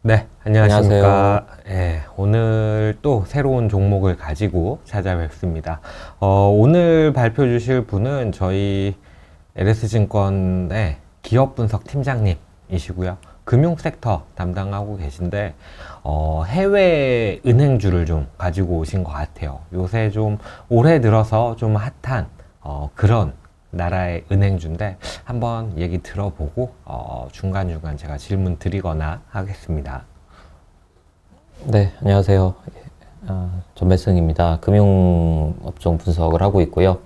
네, 안녕하십니까. 예, 오늘 또 새로운 종목을 가지고 찾아뵙습니다. 오늘 발표 주실 분은 저희 LS증권의 기업 분석 팀장님이시고요. 금융 섹터 담당하고 계신데, 해외 은행주를 좀 가지고 오신 것 같아요. 요새 좀 올해 들어서 좀 핫한, 그런 나라의 은행주인데 한번 얘기 들어보고 중간중간 제가 질문 드리거나 하겠습니다. 네, 안녕하세요. 전배승입니다. 금융업종 분석을 하고 있고요.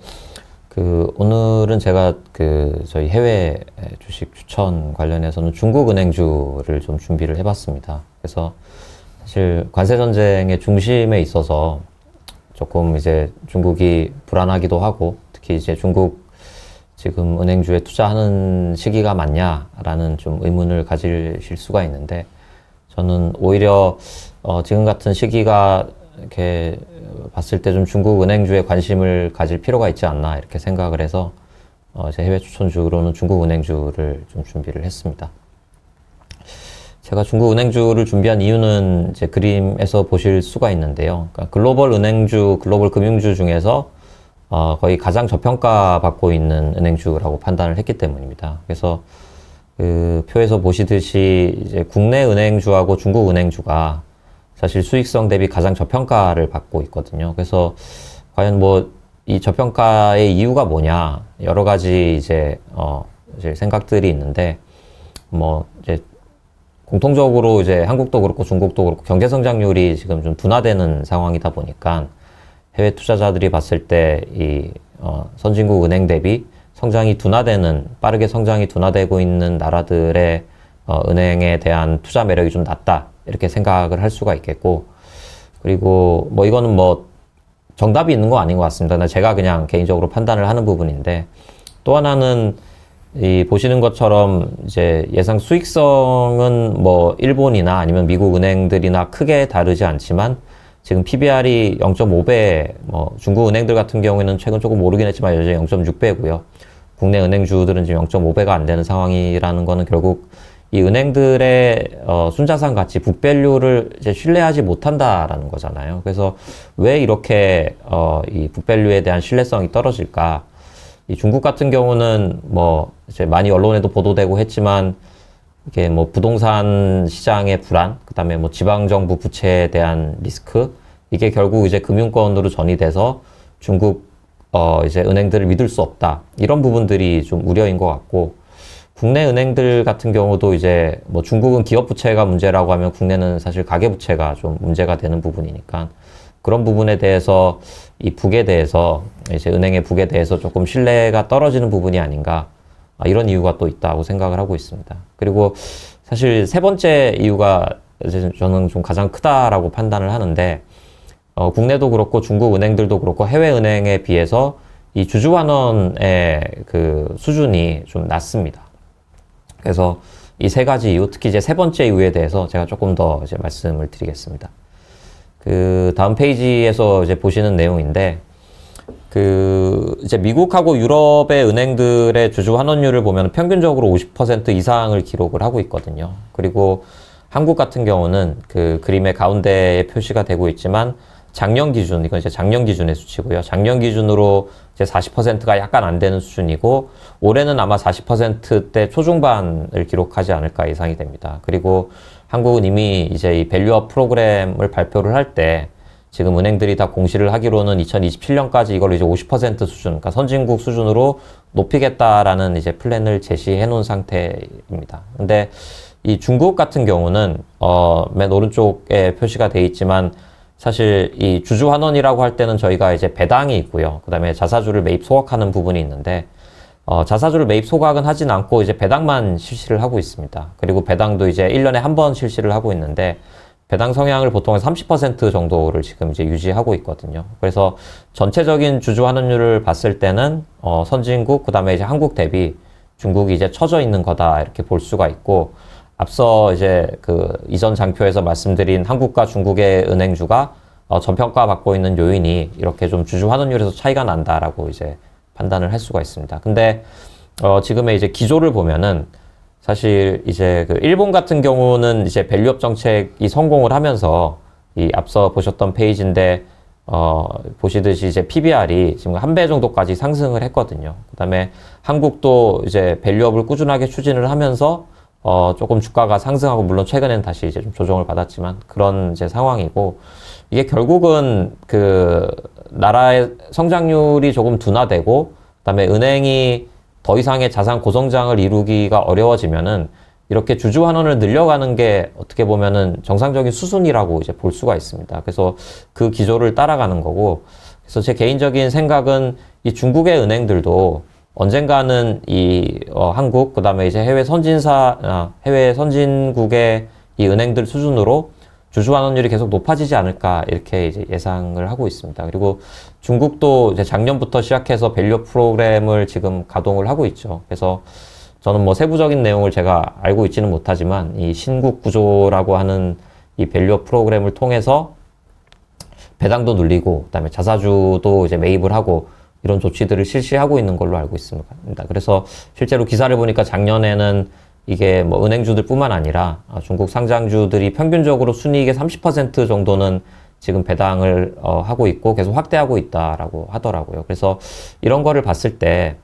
오늘은 제가 저희 해외 주식 추천 관련해서는 중국 은행주를 좀 준비를 해봤습니다. 그래서 사실 관세 전쟁의 중심에 있어서 조금 이제 중국이 불안하기도 하고, 특히 이제 중국 지금 은행주에 투자하는 시기가 맞냐라는 좀 의문을 가지실 수가 있는데, 저는 오히려 지금 같은 시기가 이렇게 봤을 때 좀 중국 은행주에 관심을 가질 필요가 있지 않나 이렇게 생각을 해서 제 해외 추천주로는 중국 은행주를 좀 준비를 했습니다. 제가 중국 은행주를 준비한 이유는 이제 그림에서 보실 수가 있는데요. 그러니까 글로벌 은행주, 글로벌 금융주 중에서 거의 가장 저평가 받고 있는 은행주라고 판단을 했기 때문입니다. 그래서 그 표에서 보시듯이 이제 국내 은행주하고 중국 은행주가 사실 수익성 대비 가장 저평가를 받고 있거든요. 그래서 과연 뭐 이 저평가의 이유가 뭐냐, 여러 가지 이제 생각들이 있는데, 뭐 이제 공통적으로 이제 한국도 그렇고 중국도 그렇고 경제 성장률이 지금 좀 둔화되는 상황이다 보니까 해외 투자자들이 봤을 때 이 선진국 은행 대비 성장이 둔화되는, 빠르게 성장이 둔화되고 있는 나라들의 은행에 대한 투자 매력이 좀 낮다 이렇게 생각을 할 수가 있겠고, 그리고 뭐 이거는 뭐 정답이 있는 거 아닌 것 같습니다. 제가 그냥 개인적으로 판단을 하는 부분인데, 또 하나는 이 보시는 것처럼 이제 예상 수익성은 뭐 일본이나 아니면 미국 은행들이나 크게 다르지 않지만 지금 PBR이 0.5배, 뭐 중국 은행들 같은 경우에는 최근 조금 오르긴 했지만 여전히 0.6배고요. 국내 은행주들은 지금 0.5배가 안 되는 상황이라는 거는 결국 이 은행들의 순자산 가치, 북밸류를 이제 신뢰하지 못한다라는 거잖아요. 그래서 왜 이렇게 이 북밸류에 대한 신뢰성이 떨어질까? 이 중국 같은 경우는 뭐 이제 많이 언론에도 보도되고 했지만, 이게 뭐 부동산 시장의 불안, 그다음에 뭐 지방정부 부채에 대한 리스크, 이게 결국 이제 금융권으로 전이돼서 중국 이제 은행들을 믿을 수 없다, 이런 부분들이 좀 우려인 것 같고, 국내 은행들 같은 경우도 이제 뭐 중국은 기업 부채가 문제라고 하면 국내는 사실 가계 부채가 좀 문제가 되는 부분이니까, 그런 부분에 대해서 이 북에 대해서 이제 은행의 북에 대해서 조금 신뢰가 떨어지는 부분이 아닌가, 이런 이유가 또 있다고 생각을 하고 있습니다. 그리고 사실 세 번째 이유가 이제 저는 좀 가장 크다라고 판단을 하는데, 국내도 그렇고 중국 은행들도 그렇고 해외 은행에 비해서 이 주주환원의 그 수준이 좀 낮습니다. 그래서 이 세 가지 이유, 특히 이제 세 번째 이유에 대해서 제가 조금 더 이제 말씀을 드리겠습니다. 그 다음 페이지에서 이제 보시는 내용인데, 이제 미국하고 유럽의 은행들의 주주 환원율을 보면 평균적으로 50% 이상을 기록을 하고 있거든요. 그리고 한국 같은 경우는 그 그림의 가운데에 표시가 되고 있지만, 작년 기준, 이건 이제 작년 기준의 수치고요. 작년 기준으로 이제 40%가 약간 안 되는 수준이고, 올해는 아마 40%대 초중반을 기록하지 않을까 예상이 됩니다. 그리고 한국은 이미 이제 이 밸류업 프로그램을 발표를 할 때 지금 은행들이 다 공시를 하기로는 2027년까지 이걸 이제 50% 수준, 그러니까 선진국 수준으로 높이겠다라는 이제 플랜을 제시해 놓은 상태입니다. 근데 이 중국 같은 경우는 맨 오른쪽에 표시가 돼 있지만, 사실 이 주주 환원이라고 할 때는 저희가 이제 배당이 있고요. 그다음에 자사주를 매입 소각하는 부분이 있는데, 자사주를 매입 소각은 하진 않고 이제 배당만 실시를 하고 있습니다. 그리고 배당도 이제 1년에 한 번 실시를 하고 있는데, 배당 성향을 보통 30% 정도를 지금 이제 유지하고 있거든요. 그래서 전체적인 주주 환원율을 봤을 때는 선진국, 그다음에 이제 한국 대비 중국이 이제 처져 있는 거다 이렇게 볼 수가 있고, 앞서 이제 그 이전 장표에서 말씀드린 한국과 중국의 은행주가 저평가 받고 있는 요인이 이렇게 좀 주주 환원율에서 차이가 난다라고 이제 판단을 할 수가 있습니다. 근데 지금의 이제 기조를 보면은 사실 이제 그 일본 같은 경우는 이제 밸류업 정책이 성공을 하면서 이 앞서 보셨던 페이지인데 보시듯이 이제 PBR이 지금 한 배 정도까지 상승을 했거든요. 그다음에 한국도 이제 밸류업을 꾸준하게 추진을 하면서 조금 주가가 상승하고 물론 최근엔 다시 이제 좀 조정을 받았지만 그런 이제 상황이고 이게 결국은 그 나라의 성장률이 조금 둔화되고 그다음에 은행이 더 이상의 자산 고성장을 이루기가 어려워지면은 이렇게 주주 환원을 늘려가는 게 어떻게 보면은 정상적인 수순이라고 이제 볼 수가 있습니다. 그래서 그 기조를 따라가는 거고, 그래서 제 개인적인 생각은 이 중국의 은행들도 언젠가는 이 한국 그다음에 이제 해외 선진국의 이 은행들 수준으로 주주 환원율이 계속 높아지지 않을까 이렇게 이제 예상을 하고 있습니다. 그리고 중국도 이제 작년부터 시작해서 밸류 프로그램을 지금 가동을 하고 있죠. 그래서 저는 뭐 세부적인 내용을 제가 알고 있지는 못하지만 이 신국 구조라고 하는 이 밸류 프로그램을 통해서 배당도 눌리고 그다음에 자사주도 이제 매입을 하고 이런 조치들을 실시하고 있는 걸로 알고 있습니다. 그래서 실제로 기사를 보니까 작년에는 이게 뭐 은행주들 뿐만 아니라 중국 상장주들이 평균적으로 순이익의 30% 정도는 지금 배당을 하고 있고 계속 확대하고 있다라고 하더라고요. 그래서 이런 거를 봤을 때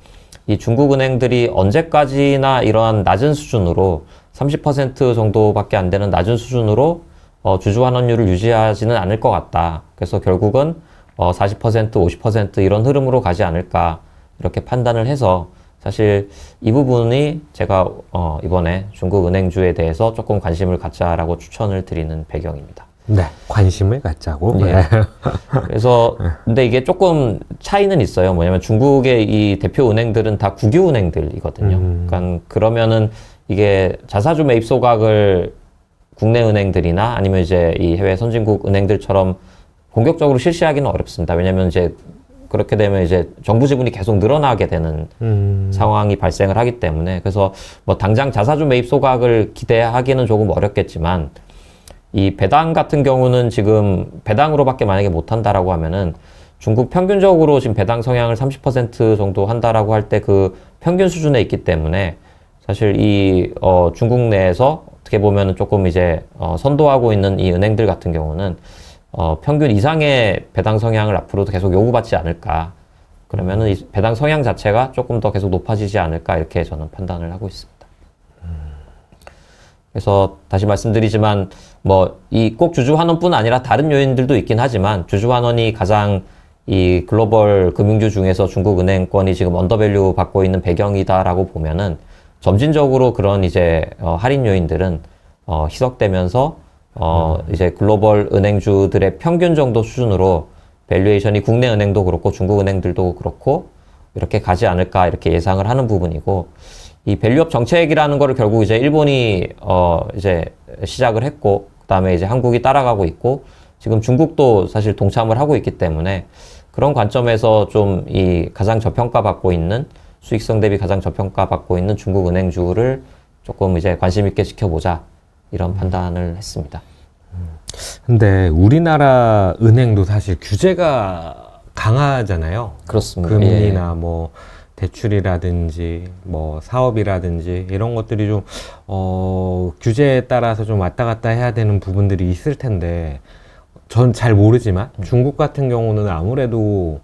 이 중국 은행들이 언제까지나 이러한 낮은 수준으로 30% 정도밖에 안 되는 낮은 수준으로 주주 환원율을 유지하지는 않을 것 같다. 그래서 결국은 40%, 50% 이런 흐름으로 가지 않을까 이렇게 판단을 해서 사실 이 부분이 제가 이번에 중국 은행주에 대해서 조금 관심을 갖자라고 추천을 드리는 배경입니다. 네, 관심을 갖자고. 예. 그래서 근데 이게 조금 차이는 있어요. 뭐냐면 중국의 이 대표 은행들은 다 국유 은행들이거든요. 그러니까 그러면은 이게 자사주 매입 소각을 국내 은행들이나 아니면 이제 이 해외 선진국 은행들처럼 공격적으로 실시하기는 어렵습니다. 왜냐면 이제 그렇게 되면 이제 정부 지분이 계속 늘어나게 되는 상황이 발생을 하기 때문에 그래서 뭐 당장 자사주 매입 소각을 기대하기는 조금 어렵겠지만 이 배당 같은 경우는 지금 배당으로밖에 만약에 못 한다라고 하면은 중국 평균적으로 지금 배당 성향을 30% 정도 한다라고 할 때 그 평균 수준에 있기 때문에 사실 이 중국 내에서 어떻게 보면은 조금 이제 선도하고 있는 이 은행들 같은 경우는 평균 이상의 배당 성향을 앞으로도 계속 요구받지 않을까. 그러면은 이 배당 성향 자체가 조금 더 계속 높아지지 않을까 이렇게 저는 판단을 하고 있습니다. 그래서 다시 말씀드리지만 뭐 이 꼭 주주 환원뿐 아니라 다른 요인들도 있긴 하지만 주주 환원이 가장 이 글로벌 금융주 중에서 중국 은행권이 지금 언더밸류 받고 있는 배경이다라고 보면은 점진적으로 그런 이제 할인 요인들은 희석되면서 이제 글로벌 은행주들의 평균 정도 수준으로 밸류에이션이 국내 은행도 그렇고 중국 은행들도 그렇고 이렇게 가지 않을까 이렇게 예상을 하는 부분이고 이 밸류업 정책이라는 거를 결국 이제 일본이 이제 시작을 했고 그다음에 이제 한국이 따라가고 있고 지금 중국도 사실 동참을 하고 있기 때문에 그런 관점에서 좀 이 가장 저평가받고 있는 수익성 대비 가장 저평가받고 있는 중국 은행주를 조금 이제 관심 있게 지켜보자 이런 판단을 했습니다. 근데 우리나라 은행도 사실 규제가 강하잖아요. 그렇습니다. 금리나 뭐 대출이라든지 뭐 사업이라든지 이런 것들이 좀 규제에 따라서 좀 왔다 갔다 해야 되는 부분들이 있을 텐데 전 잘 모르지만 중국 같은 경우는 아무래도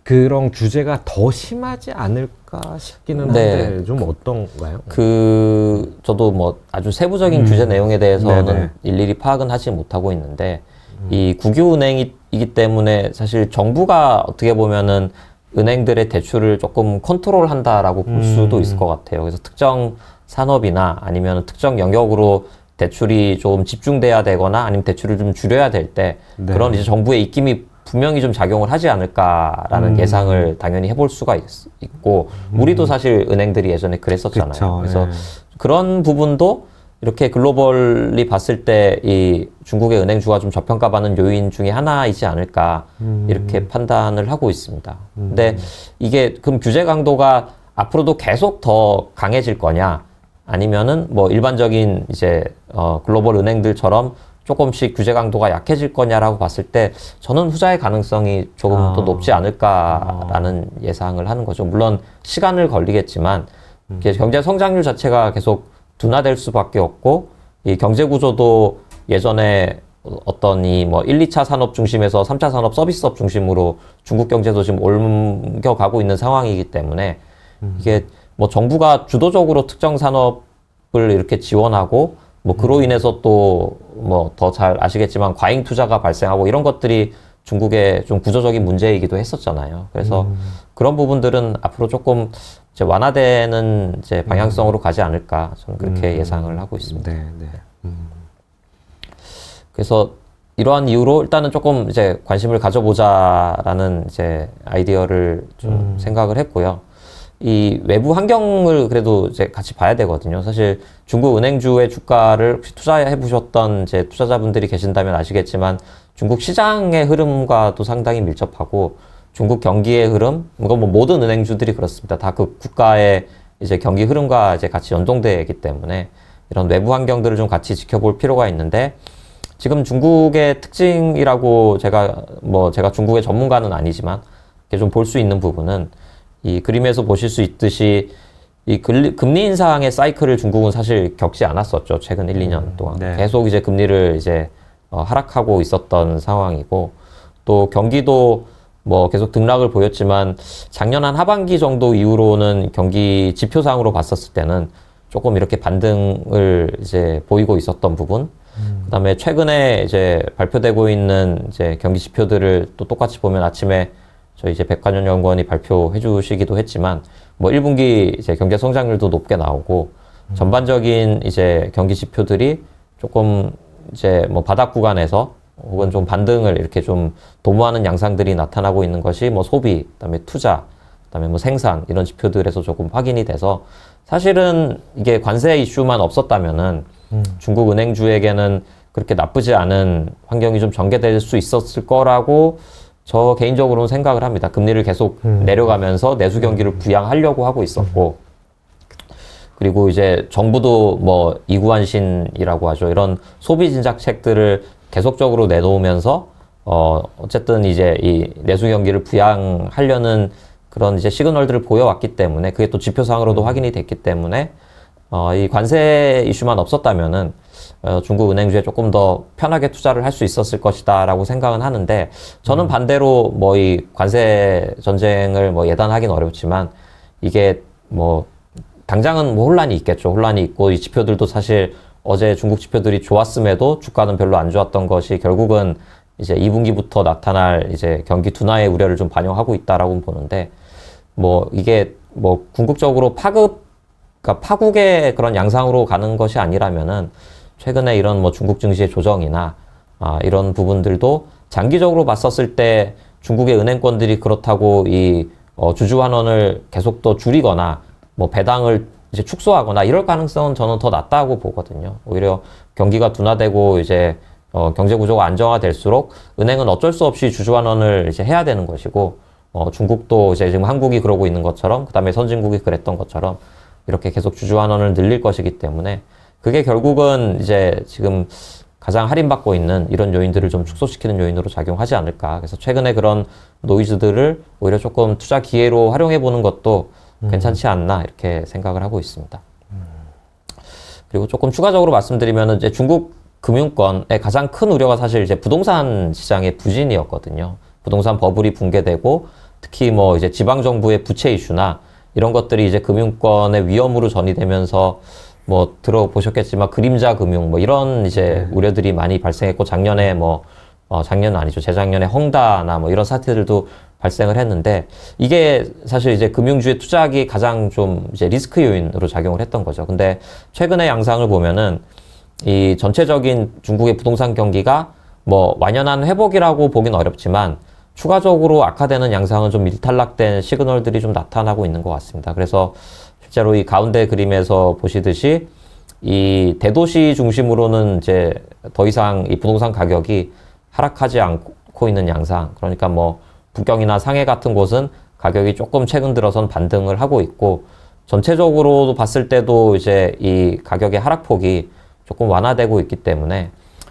그런 규제가 더 심하지 않을까 싶기는 한데 좀 어떤가요? 저도 뭐 아주 세부적인 규제 내용에 대해서는 네네. 일일이 파악은 하지 못하고 있는데 이 국유은행이기 때문에 사실 정부가 어떻게 보면은 은행들의 대출을 조금 컨트롤한다라고 볼 수도 있을 것 같아요. 그래서 특정 산업이나 아니면 특정 영역으로 대출이 좀 집중돼야 되거나 아니면 대출을 좀 줄여야 될 때 네. 그런 이제 정부의 입김이 분명히 좀 작용을 하지 않을까라는 예상을 당연히 해볼 수가 있고 우리도 사실 은행들이 예전에 그랬었잖아요. 그쵸, 그래서 예. 그런 부분도 이렇게 글로벌리 봤을 때 이 중국의 은행주가 좀 저평가받는 요인 중에 하나이지 않을까 이렇게 판단을 하고 있습니다. 근데 이게 그럼 규제 강도가 앞으로도 계속 더 강해질 거냐 아니면은 뭐 일반적인 이제 글로벌 은행들처럼 조금씩 규제 강도가 약해질 거냐라고 봤을 때 저는 후자의 가능성이 조금 더 높지 않을까라는 예상을 하는 거죠. 물론 시간을 걸리겠지만 이게 경제 성장률 자체가 계속 둔화될 수밖에 없고, 이 경제 구조도 예전에 어떤 이 뭐 1, 2차 산업 중심에서 3차 산업 서비스업 중심으로 중국 경제도 지금 옮겨가고 있는 상황이기 때문에 이게 뭐 정부가 주도적으로 특정 산업을 이렇게 지원하고 뭐 그로 인해서 또 뭐 더 잘 아시겠지만 과잉 투자가 발생하고 이런 것들이 중국의 좀 구조적인 문제이기도 했었잖아요. 그래서 그런 부분들은 앞으로 조금 이제 완화되는 이제 방향성으로 가지 않을까 저는 그렇게 예상을 하고 있습니다. 네, 네. 그래서 이러한 이유로 일단은 조금 이제 관심을 가져보자라는 이제 아이디어를 좀 생각을 했고요. 이 외부 환경을 그래도 이제 같이 봐야 되거든요. 사실 중국 은행주의 주가를 혹시 투자해 보셨던 이제 투자자분들이 계신다면 아시겠지만 중국 시장의 흐름과도 상당히 밀접하고 중국 경기의 흐름, 이건 뭐 모든 은행주들이 그렇습니다. 다 그 국가의 이제 경기 흐름과 이제 같이 연동되기 때문에 이런 외부 환경들을 좀 같이 지켜볼 필요가 있는데 지금 중국의 특징이라고 제가 중국의 전문가는 아니지만 이렇게 좀 볼 수 있는 부분은 이 그림에서 보실 수 있듯이 이 금리 인상의 사이클을 중국은 사실 겪지 않았었죠. 최근 1, 2년 동안. 네. 계속 이제 금리를 이제 하락하고 있었던 상황이고 또 경기도 뭐 계속 등락을 보였지만 작년 한 하반기 정도 이후로는 경기 지표상으로 봤었을 때는 조금 이렇게 반등을 이제 보이고 있었던 부분. 그다음에 최근에 이제 발표되고 있는 이제 경기 지표들을 또 똑같이 보면 아침에 저희 이제 백관연연구원이 발표해 주시기도 했지만 뭐 1분기 이제 경제 성장률도 높게 나오고 전반적인 이제 경기 지표들이 조금 이제 뭐 바닥 구간에서 혹은 좀 반등을 이렇게 좀 도모하는 양상들이 나타나고 있는 것이 뭐 소비, 그다음에 투자, 그다음에 뭐 생산 이런 지표들에서 조금 확인이 돼서 사실은 이게 관세 이슈만 없었다면은 중국 은행주에게는 그렇게 나쁘지 않은 환경이 좀 전개될 수 있었을 거라고 저 개인적으로는 생각을 합니다. 금리를 계속 내려가면서 내수 경기를 부양하려고 하고 있었고, 그리고 이제 정부도 뭐 이구환신이라고 하죠. 이런 소비 진작책들을 계속적으로 내놓으면서 어쨌든 이제 이 내수 경기를 부양하려는 그런 이제 시그널들을 보여왔기 때문에 그게 또 지표상으로도 확인이 됐기 때문에 이 관세 이슈만 없었다면은 중국 은행주에 조금 더 편하게 투자를 할 수 있었을 것이다라고 생각은 하는데 저는 반대로 뭐 이 관세 전쟁을 뭐 예단하기는 어렵지만 이게 뭐 당장은 뭐 혼란이 있겠죠. 혼란이 있고 이 지표들도 사실 어제 중국 지표들이 좋았음에도 주가는 별로 안 좋았던 것이 결국은 이제 2분기부터 나타날 이제 경기 둔화의 우려를 좀 반영하고 있다라고 보는데 뭐 이게 뭐 궁극적으로 그러니까 파국의 그런 양상으로 가는 것이 아니라면은 최근에 이런 뭐 중국 증시의 조정이나 이런 부분들도 장기적으로 봤었을 때 중국의 은행권들이 그렇다고 이 주주 환원을 계속 더 줄이거나 뭐 배당을 이제 축소하거나 이럴 가능성은 저는 더 낮다고 보거든요. 오히려 경기가 둔화되고 이제 경제 구조가 안정화될수록 은행은 어쩔 수 없이 주주 환원을 이제 해야 되는 것이고 중국도 이제 지금 한국이 그러고 있는 것처럼 그다음에 선진국이 그랬던 것처럼 이렇게 계속 주주 환원을 늘릴 것이기 때문에 그게 결국은 이제 지금 가장 할인받고 있는 이런 요인들을 좀 축소시키는 요인으로 작용하지 않을까. 그래서 최근에 그런 노이즈들을 오히려 조금 투자 기회로 활용해 보는 것도 괜찮지 않나 이렇게 생각을 하고 있습니다. 그리고 조금 추가적으로 말씀드리면 이제 중국 금융권의 가장 큰 우려가 사실 이제 부동산 시장의 부진이었거든요. 부동산 버블이 붕괴되고 특히 뭐 이제 지방 정부의 부채 이슈나 이런 것들이 이제 금융권의 위험으로 전이되면서 뭐 들어보셨겠지만 그림자 금융 뭐 이런 이제 우려들이 많이 발생했고 작년에 뭐 작년은 아니죠. 재작년에 헝다나 뭐 이런 사태들도 발생을 했는데 이게 사실 이제 금융주에 투자하기 가장 좀 이제 리스크 요인으로 작용을 했던 거죠. 근데 최근의 양상을 보면은 이 전체적인 중국의 부동산 경기가 뭐 완연한 회복이라고 보긴 어렵지만 추가적으로 악화되는 양상은 좀 일탈락된 시그널들이 좀 나타나고 있는 것 같습니다. 그래서 실제로 이 가운데 그림에서 보시듯이 이 대도시 중심으로는 이제 더 이상 이 부동산 가격이 하락하지 않고 있는 양상. 그러니까 뭐 북경이나 상해 같은 곳은 가격이 조금 최근 들어선 반등을 하고 있고 전체적으로 봤을 때도 이제 이 가격의 하락폭이 조금 완화되고 있기 때문에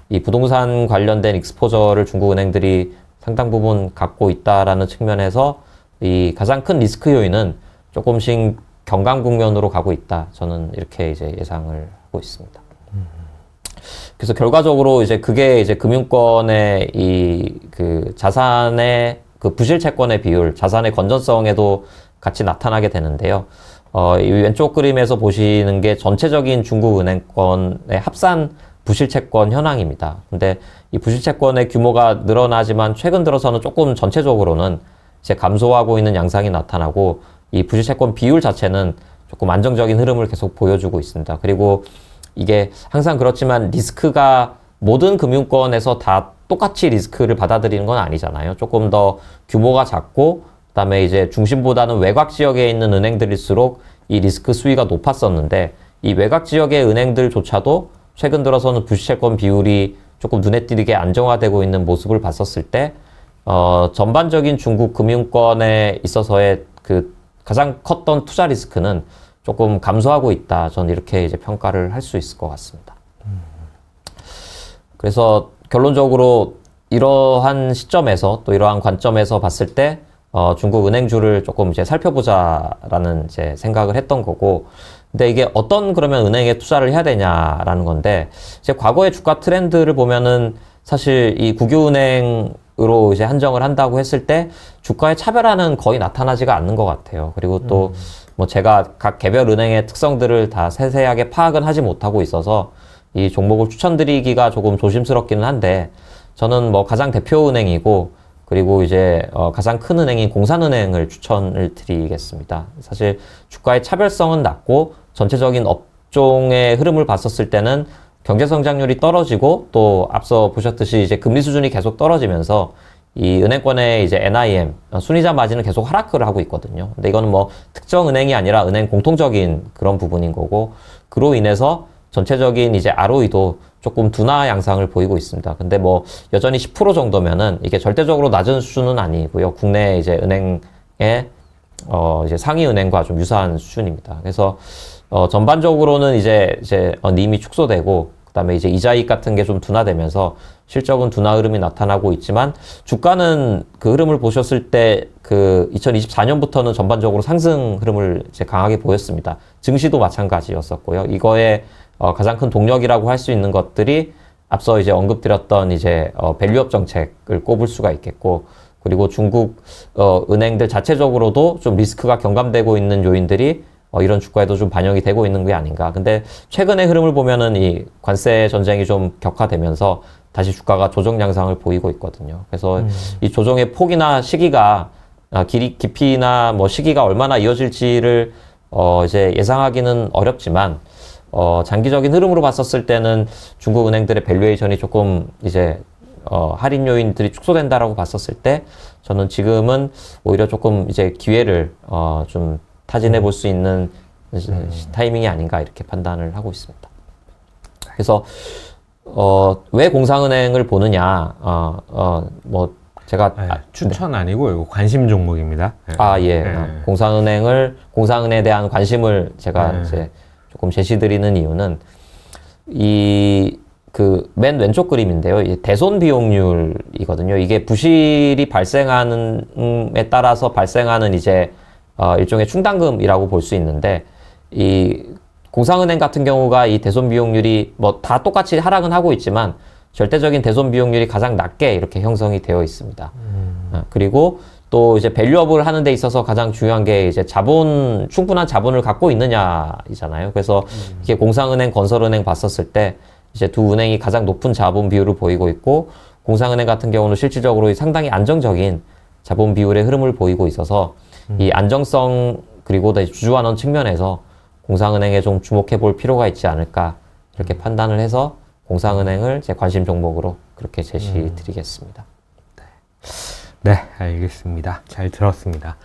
이 부동산 관련된 익스포저를 중국 은행들이 상당 부분 갖고 있다라는 측면에서 이 가장 큰 리스크 요인은 조금씩 경감 국면으로 가고 있다. 저는 이렇게 이제 예상을 하고 있습니다. 그래서 결과적으로 이제 그게 이제 금융권의 이 그 자산의 그 부실 채권의 비율, 자산의 건전성에도 같이 나타나게 되는데요. 이 왼쪽 그림에서 보시는 게 전체적인 중국 은행권의 합산 부실 채권 현황입니다. 근데 이 부실 채권의 규모가 늘어나지만 최근 들어서는 조금 전체적으로는 이제 감소하고 있는 양상이 나타나고 이 부실 채권 비율 자체는 조금 안정적인 흐름을 계속 보여주고 있습니다. 그리고 이게 항상 그렇지만 리스크가 모든 금융권에서 다 똑같이 리스크를 받아들이는 건 아니잖아요. 조금 더 규모가 작고 그다음에 이제 중심보다는 외곽 지역에 있는 은행들일수록 이 리스크 수위가 높았었는데 이 외곽 지역의 은행들조차도 최근 들어서는 부실채권 비율이 조금 눈에 띄게 안정화되고 있는 모습을 봤었을 때 전반적인 중국 금융권에 있어서의 그 가장 컸던 투자 리스크는 조금 감소하고 있다. 저는 이렇게 이제 평가를 할 수 있을 것 같습니다. 그래서 결론적으로 이러한 시점에서 또 이러한 관점에서 봤을 때 중국 은행주를 조금 이제 살펴보자라는 이제 생각을 했던 거고, 근데 이게 어떤 그러면 은행에 투자를 해야 되냐라는 건데, 이제 과거의 주가 트렌드를 보면은 사실 이 국유은행으로 이제 한정을 한다고 했을 때 주가의 차별화는 거의 나타나지가 않는 것 같아요. 그리고 또 뭐 제가 각 개별 은행의 특성들을 다 세세하게 파악은 하지 못하고 있어서 이 종목을 추천드리기가 조금 조심스럽기는 한데, 저는 뭐 가장 대표 은행이고 그리고 이제 가장 큰 은행인 공산은행을 추천을 드리겠습니다. 사실 주가의 차별성은 낮고 전체적인 업종의 흐름을 봤었을 때는 경제 성장률이 떨어지고 또 앞서 보셨듯이 이제 금리 수준이 계속 떨어지면서 이 은행권의 이제 NIM 순이자 마진은 계속 하락을 하고 있거든요. 근데 이거는 뭐 특정 은행이 아니라 은행 공통적인 그런 부분인 거고, 그로 인해서 전체적인 이제 ROE도 조금 둔화 양상을 보이고 있습니다. 근데 뭐 여전히 10% 정도면은 이게 절대적으로 낮은 수준은 아니고요. 국내 이제 은행의 이제 상위 은행과 좀 유사한 수준입니다. 그래서 전반적으로는 이제 님이 축소되고 그다음에 이제 이자이익 같은 게 좀 둔화되면서 실적은 둔화 흐름이 나타나고 있지만, 주가는 그 흐름을 보셨을 때 그 2024년부터는 전반적으로 상승 흐름을 이제 강하게 보였습니다. 증시도 마찬가지였었고요. 이거의 가장 큰 동력이라고 할 수 있는 것들이 앞서 이제 언급드렸던 이제 밸류업 정책을 꼽을 수가 있겠고, 그리고 중국 은행들 자체적으로도 좀 리스크가 경감되고 있는 요인들이 이런 주가에도 좀 반영이 되고 있는 게 아닌가. 근데 최근의 흐름을 보면은 이 관세 전쟁이 좀 격화되면서 다시 주가가 조정 양상을 보이고 있거든요. 그래서 이 조정의 폭이나 시기가 깊이나 뭐 시기가 얼마나 이어질지를 이제 예상하기는 어렵지만, 장기적인 흐름으로 봤었을 때는 중국 은행들의 밸류에이션이 조금 이제 할인 요인들이 축소된다라고 봤었을 때, 저는 지금은 오히려 조금 이제 기회를 좀 타진해 볼 수 있는 타이밍이 아닌가 이렇게 판단을 하고 있습니다. 그래서 왜 공상은행을 보느냐? 뭐 제가 추천 아니고 이거 관심 종목입니다. 공상은행에 대한 관심을 제가 이제 조금 제시드리는 이유는 그 맨 왼쪽 그림인데요. 이 대손 비용률이거든요. 이게 부실이 발생하는에 따라서 발생하는 이제 일종의 충당금이라고 볼 수 있는데, 이 공상은행 같은 경우가 이 대손 비용률이 뭐 다 똑같이 하락은 하고 있지만 절대적인 대손 비용률이 가장 낮게 이렇게 형성이 되어 있습니다. 그리고 또 이제 밸류업을 하는 데 있어서 가장 중요한 게 이제 충분한 자본을 갖고 있느냐이잖아요. 그래서 이게 공상은행, 건설은행 봤었을 때 이제 두 은행이 가장 높은 자본 비율을 보이고 있고, 공상은행 같은 경우는 실질적으로 상당히 안정적인 자본 비율의 흐름을 보이고 있어서 이 안정성 그리고 주주환원 측면에서 공상은행에 좀 주목해 볼 필요가 있지 않을까 이렇게 판단을 해서 공상은행을 제 관심 종목으로 그렇게 제시드리겠습니다. 네, 알겠습니다. 잘 들었습니다.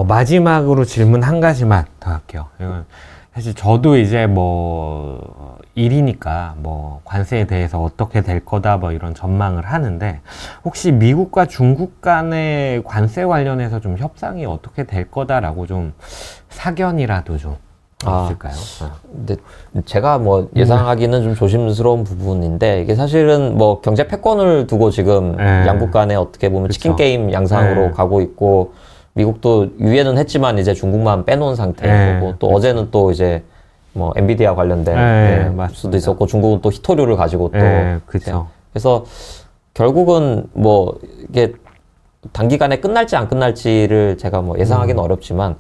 마지막으로 질문 한 가지만 더 할게요. 이건 사실 저도 이제 뭐 일이니까 뭐 관세에 대해서 어떻게 될 거다 뭐 이런 전망을 하는데, 혹시 미국과 중국 간의 관세 관련해서 좀 협상이 어떻게 될 거다라고 좀 사견이라도 좀 있을까요? 근데 제가 뭐 예상하기는 좀 조심스러운 부분인데, 이게 사실은 뭐 경제 패권을 두고 지금 양국 간에 어떻게 보면 치킨 게임 양상으로 가고 있고, 미국도 유예는 했지만 이제 중국만 빼놓은 상태인 거고, 또 어제는 또 이제 뭐 엔비디아 관련된 네, 네, 맞습니다. 수도 있었고 중국은 또 히토류를 가지고 또 네, 그렇죠. 그래서 결국은 뭐 이게 단기간에 끝날지 안 끝날지를 제가 뭐 예상하기는 어렵지만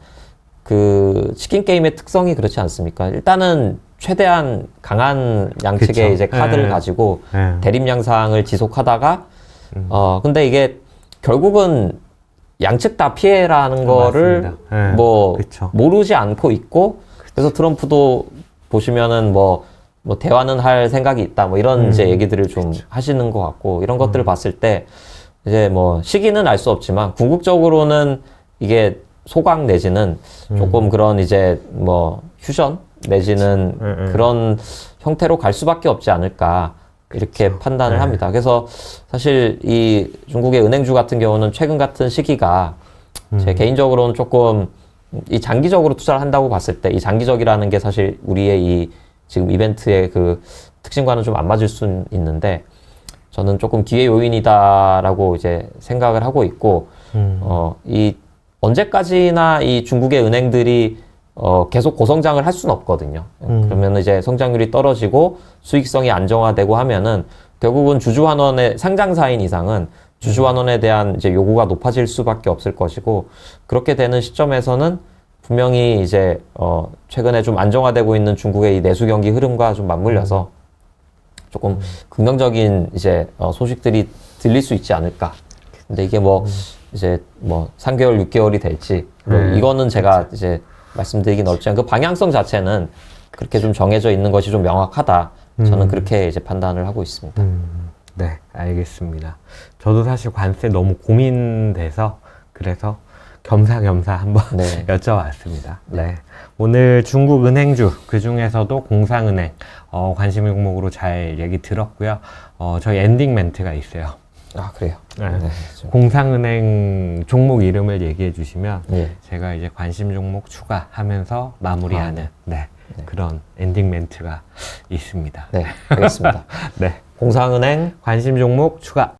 그 치킨 게임의 특성이 그렇지 않습니까? 일단은 최대한 강한 양측의 그쵸. 이제 카드를 네. 가지고 네. 대립 양상을 지속하다가 근데 이게 결국은 양측 다 피해라는 거를 맞습니다. 네. 뭐 그쵸. 모르지 않고 있고 그래서 트럼프도 보시면은 뭐 대화는 할 생각이 있다 뭐 이런 이제 얘기들을 좀 하시는 것 같고 이런 것들을 봤을 때 이제 뭐 시기는 알 수 없지만 궁극적으로는 이게 소강 내지는 조금 그런 이제 뭐 휴전 내지는 그런 형태로 갈 수밖에 없지 않을까 이렇게 판단을 합니다. 그래서 사실 이 중국의 은행주 같은 경우는 최근 같은 시기가 제 개인적으로는 조금 이 장기적으로 투자를 한다고 봤을 때 이 장기적이라는 게 사실 우리의 이 지금 이벤트의 그 특징과는 좀 안 맞을 수 있는데 저는 조금 기회 요인이다라고 이제 생각을 하고 있고 이 언제까지나 이 중국의 은행들이 계속 고성장을 할 수는 없거든요. 그러면 이제 성장률이 떨어지고 수익성이 안정화되고 하면은 결국은 주주환원의 상장사인 이상은 주주환원에 대한 이제 요구가 높아질 수밖에 없을 것이고 그렇게 되는 시점에서는 분명히 이제 최근에 좀 안정화되고 있는 중국의 이 내수 경기 흐름과 좀 맞물려서 조금 긍정적인 이제 소식들이 들릴 수 있지 않을까. 근데 이게 뭐 이제 뭐 3개월, 6개월이 될지 뭐 이거는 제가 이제 말씀드리긴 어렵지만 그 방향성 자체는 그렇게 좀 정해져 있는 것이 좀 명확하다. 저는 그렇게 이제 판단을 하고 있습니다. 네, 알겠습니다. 저도 사실 관세 너무 고민돼서 그래서 겸사겸사 한번 네. 여쭤봤습니다. 네. 오늘 중국 은행주, 그 중에서도 공상은행, 관심 종목으로 잘 얘기 들었고요. 저희 엔딩 멘트가 있어요. 아, 그래요? 네. 네. 좀, 공상은행 종목 이름을 얘기해 주시면 예. 제가 이제 관심 종목 추가하면서 마무리하는 그런 엔딩 멘트가 있습니다. 네, 알겠습니다. 네. 공상은행 관심 종목 추가.